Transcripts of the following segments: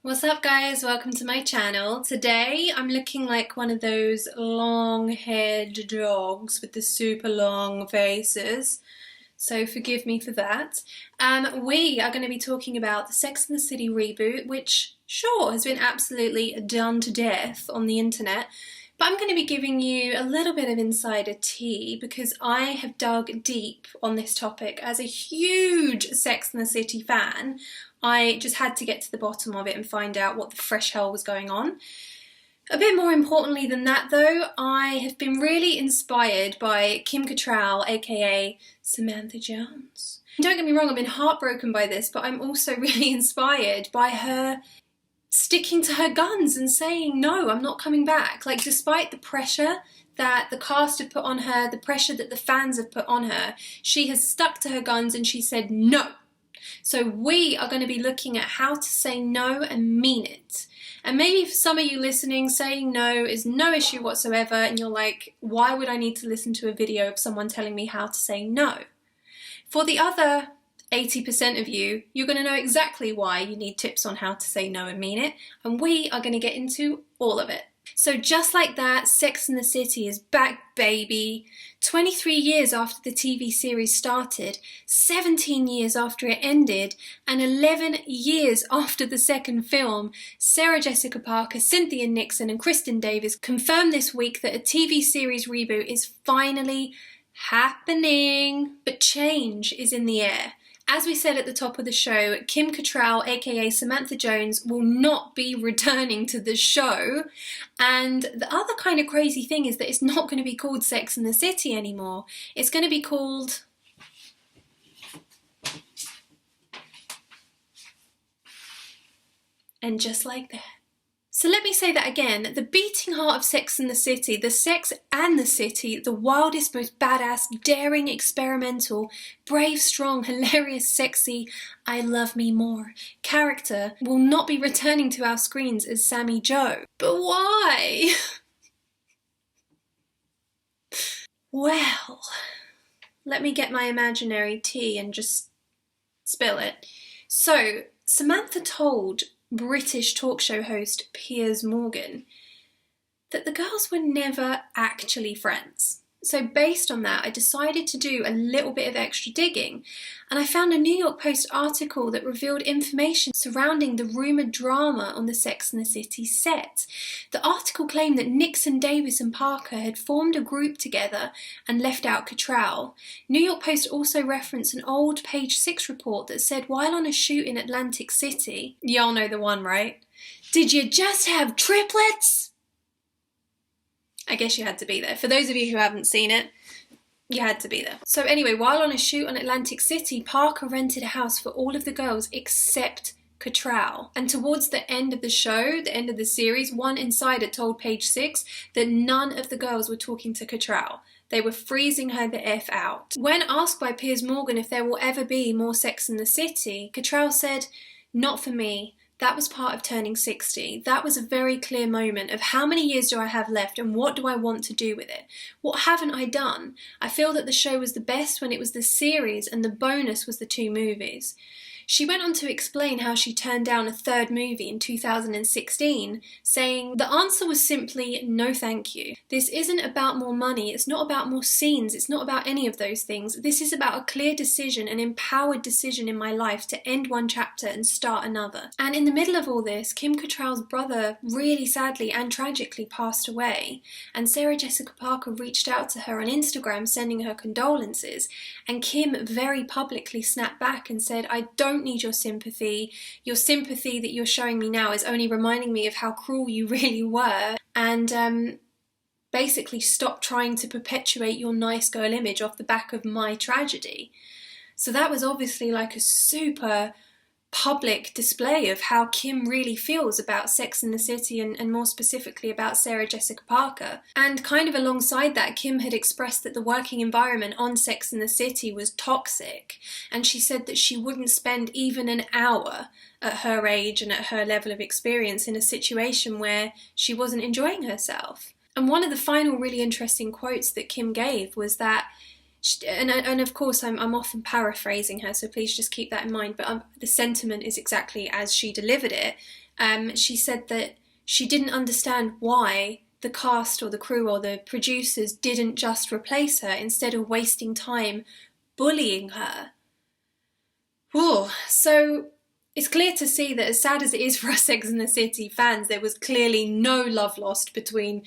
What's up guys, welcome to my channel. Today I'm looking like one of those long-haired dogs with the super long faces, so forgive me for that. We are going to be talking about the Sex and the City reboot, which sure has been absolutely done to death on the internet, but I'm going to be giving you a little bit of insider tea because I have dug deep on this topic. As a huge Sex and the City fan, I just had to get to the bottom of it and find out what the fresh hell was going on. A bit more importantly than that though, I have been really inspired by Kim Cattrall, aka Samantha Jones. Don't get me wrong, I've been heartbroken by this, but I'm also really inspired by her sticking to her guns and saying, no, I'm not coming back. Like, despite the pressure that the cast have put on her, the pressure that the fans have put on her, she has stuck to her guns and she said no. So we are going to be looking at how to say no and mean it. And maybe for some of you listening, saying no is no issue whatsoever, and you're like, why would I need to listen to a video of someone telling me how to say no? For the other 80% of you, you're going to know exactly why you need tips on how to say no and mean it, and we are going to get into all of it. So just like that, Sex and the City is back, baby. 23 years after the TV series started, 17 years after it ended, and 11 years after the second film, Sarah Jessica Parker, Cynthia Nixon and Kristen Davies confirmed this week that a TV series reboot is finally happening. But change is in the air. As we said at the top of the show, Kim Cattrall, aka Samantha Jones, will not be returning to the show. And the other kind of crazy thing is that it's not going to be called Sex and the City anymore. It's going to be called... And just like that. So let me say that again, the beating heart of Sex and the City, the Sex and the City, the wildest, most badass, daring, experimental, brave, strong, hilarious, sexy, I love me more character will not be returning to our screens as Sammy Jo. But why? Well, let me get my imaginary tea and just spill it. So, Samantha told British talk show host Piers Morgan that the girls were never actually friends. So based on that, I decided to do a little bit of extra digging, and I found a New York Post article that revealed information surrounding the rumoured drama on the Sex and the City set. The article claimed that Nixon, Davies and Parker had formed a group together and left out Cattrall. New York Post also referenced an old Page 6 report that said while on a shoot in Atlantic City, y'all know the one, right? Did you just have triplets? I guess you had to be there. For those of you who haven't seen it, you had to be there. So anyway, while on a shoot on Atlantic City, Parker rented a house for all of the girls except Cattrall. And towards the end of the show, the end of the series, one insider told Page 6 that none of the girls were talking to Cattrall. They were freezing her the F out. When asked by Piers Morgan if there will ever be more Sex in the City, Cattrall said, "Not for me. That was part of turning 60. That was a very clear moment of how many years do I have left and what do I want to do with it? What haven't I done? I feel that the show was the best when it was the series and the bonus was the 2 movies." She went on to explain how she turned down a third movie in 2016, saying, "The answer was simply no thank you. This isn't about more money, it's not about more scenes, it's not about any of those things. This is about a clear decision, an empowered decision in my life to end one chapter and start another." And in the middle of all this, Kim Cattrall's brother really sadly and tragically passed away, and Sarah Jessica Parker reached out to her on Instagram sending her condolences, and Kim very publicly snapped back and said, "I don't need your sympathy. Your sympathy that you're showing me now is only reminding me of how cruel you really were, and basically stop trying to perpetuate your nice girl image off the back of my tragedy." So that was obviously like a super public display of how Kim really feels about Sex and the City and more specifically about Sarah Jessica Parker. And kind of alongside that, Kim had expressed that the working environment on Sex and the City was toxic, and she said that she wouldn't spend even an hour at her age and at her level of experience in a situation where she wasn't enjoying herself. And one of the final really interesting quotes that Kim gave was that and of course I'm often paraphrasing her, so please just keep that in mind, but the sentiment is exactly as she delivered it. She said that she didn't understand why the cast or the crew or the producers didn't just replace her instead of wasting time bullying her. Ooh, so it's clear to see that, as sad as it is for us Sex and the City fans, there was clearly no love lost between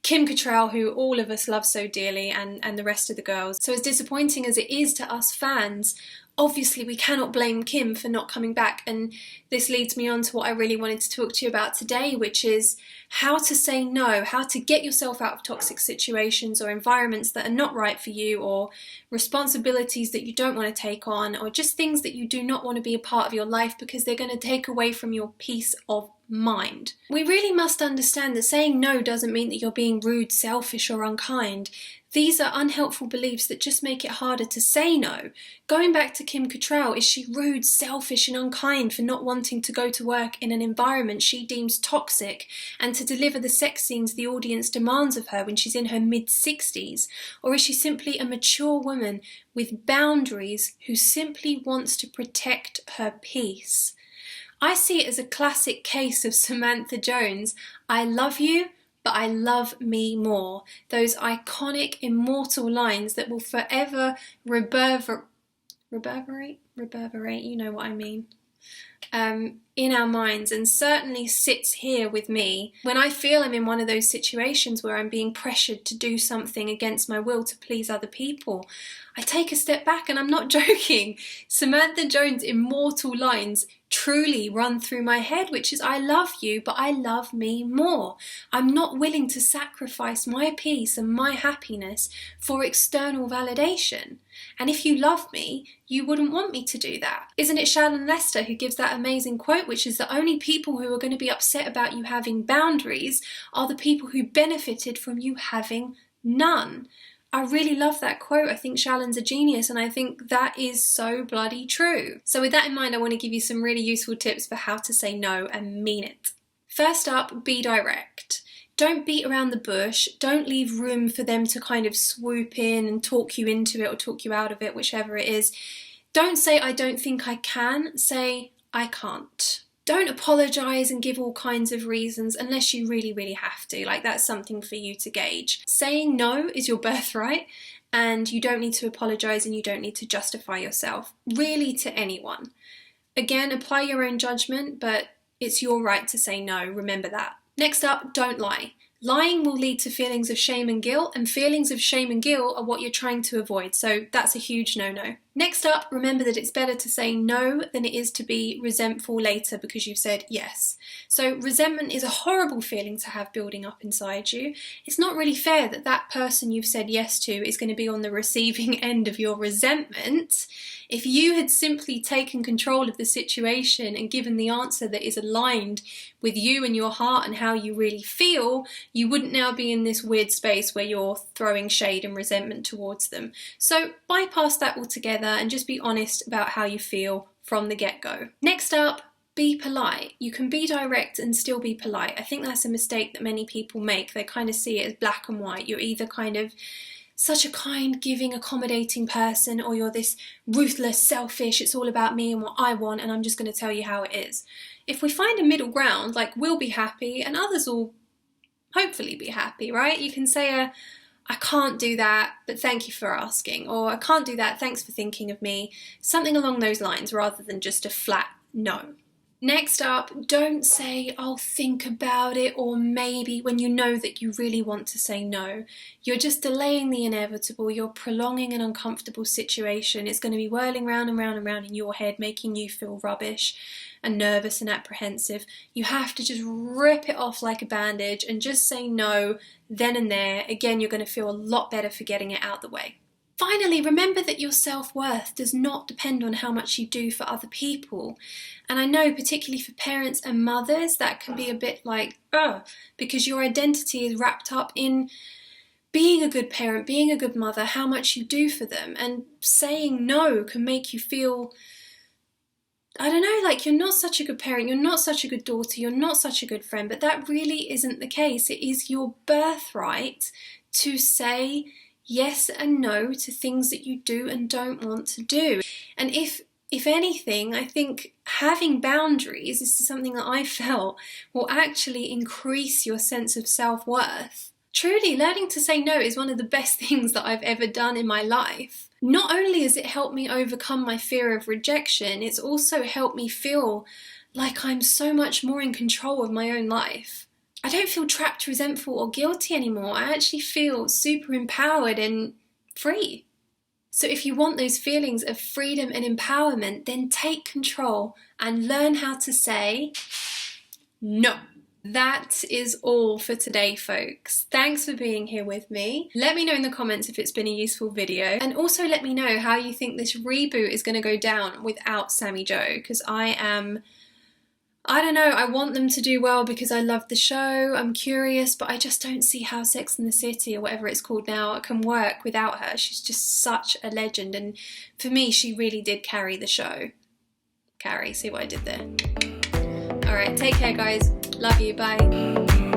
Kim Cattrall, who all of us love so dearly, and the rest of the girls. So as disappointing as it is to us fans, obviously we cannot blame Kim for not coming back, and this leads me on to what I really wanted to talk to you about today, which is how to say no, how to get yourself out of toxic situations or environments that are not right for you, or responsibilities that you don't want to take on, or just things that you do not want to be a part of your life because they're going to take away from your peace of mind. We really must understand that saying no doesn't mean that you're being rude, selfish, or unkind. These are unhelpful beliefs that just make it harder to say no. Going back to Kim Cattrall, is she rude, selfish, and unkind for not wanting to go to work in an environment she deems toxic and to deliver the sex scenes the audience demands of her when she's in her mid-60s? Or is she simply a mature woman with boundaries who simply wants to protect her peace? I see it as a classic case of Samantha Jones. I love you, but I love me more. Those iconic, immortal lines that will forever reverberate, you know what I mean, in our minds, and certainly sits here with me when I feel I'm in one of those situations where I'm being pressured to do something against my will to please other people. I take a step back, and I'm not joking. Samantha Jones' immortal lines truly run through my head, which is, I love you, but I love me more. I'm not willing to sacrifice my peace and my happiness for external validation. And if you love me, you wouldn't want me to do that. Isn't it Shannon Lester who gives that amazing quote, which is the only people who are going to be upset about you having boundaries are the people who benefited from you having none. I really love that quote. I think Shannon's a genius, and I think that is so bloody true. So with that in mind, I want to give you some really useful tips for how to say no and mean it. First up, be direct. Don't beat around the bush. Don't leave room for them to kind of swoop in and talk you into it or talk you out of it, whichever it is. Don't say, I don't think I can. Say, I can't. Don't apologise and give all kinds of reasons unless you really, really have to. Like, that's something for you to gauge. Saying no is your birthright, and you don't need to apologise and you don't need to justify yourself, really, to anyone. Again, apply your own judgment, but it's your right to say no, remember that. Next up, don't lie. Lying will lead to feelings of shame and guilt, and feelings of shame and guilt are what you're trying to avoid, so that's a huge no-no. Next up, remember that it's better to say no than it is to be resentful later because you've said yes. So resentment is a horrible feeling to have building up inside you. It's not really fair that that person you've said yes to is going to be on the receiving end of your resentment. If you had simply taken control of the situation and given the answer that is aligned with you and your heart and how you really feel, you wouldn't now be in this weird space where you're throwing shade and resentment towards them. So bypass that altogether and just be honest about how you feel from the get-go. Next up, be polite. You can be direct and still be polite. I think that's a mistake that many people make. They kind of see it as black and white. You're either kind of such a kind, giving, accommodating person, or you're this ruthless, selfish, it's all about me and what I want and I'm just going to tell you how it is. If we find a middle ground, like, we'll be happy and others will hopefully be happy, right? You can say I can't do that, but thank you for asking, or I can't do that, thanks for thinking of me, something along those lines rather than just a flat no. Next up, don't say, I'll think about it, or maybe, when you know that you really want to say no. You're just delaying the inevitable, you're prolonging an uncomfortable situation. It's going to be whirling round and round and round in your head, making you feel rubbish and nervous and apprehensive. You have to just rip it off like a bandage and just say no then and there. Again, you're going to feel a lot better for getting it out the way. Finally, remember that your self-worth does not depend on how much you do for other people. And I know, particularly for parents and mothers, that can be a bit like, because your identity is wrapped up in being a good parent, being a good mother, how much you do for them. And saying no can make you feel, I don't know, like you're not such a good parent, you're not such a good daughter, you're not such a good friend, but that really isn't the case. It is your birthright to say yes and no to things that you do and don't want to do. And if if anything, I think having boundaries, this is something that I felt, will actually increase your sense of self-worth. Truly, learning to say no is one of the best things that I've ever done in my life. Not only has it helped me overcome my fear of rejection, it's also helped me feel like I'm so much more in control of my own life. I don't feel trapped, resentful, or guilty anymore. I actually feel super empowered and free. So if you want those feelings of freedom and empowerment, then take control and learn how to say no. That is all for today, folks. Thanks for being here with me. Let me know in the comments if it's been a useful video, and also let me know how you think this reboot is going to go down without Sammy Jo, because I don't know, I want them to do well because I love the show, I'm curious, but I just don't see how Sex and the City, or whatever it's called now, can work without her. She's just such a legend, and for me, she really did carry the show. Carrie, see what I did there? Alright, take care guys. Love you, bye.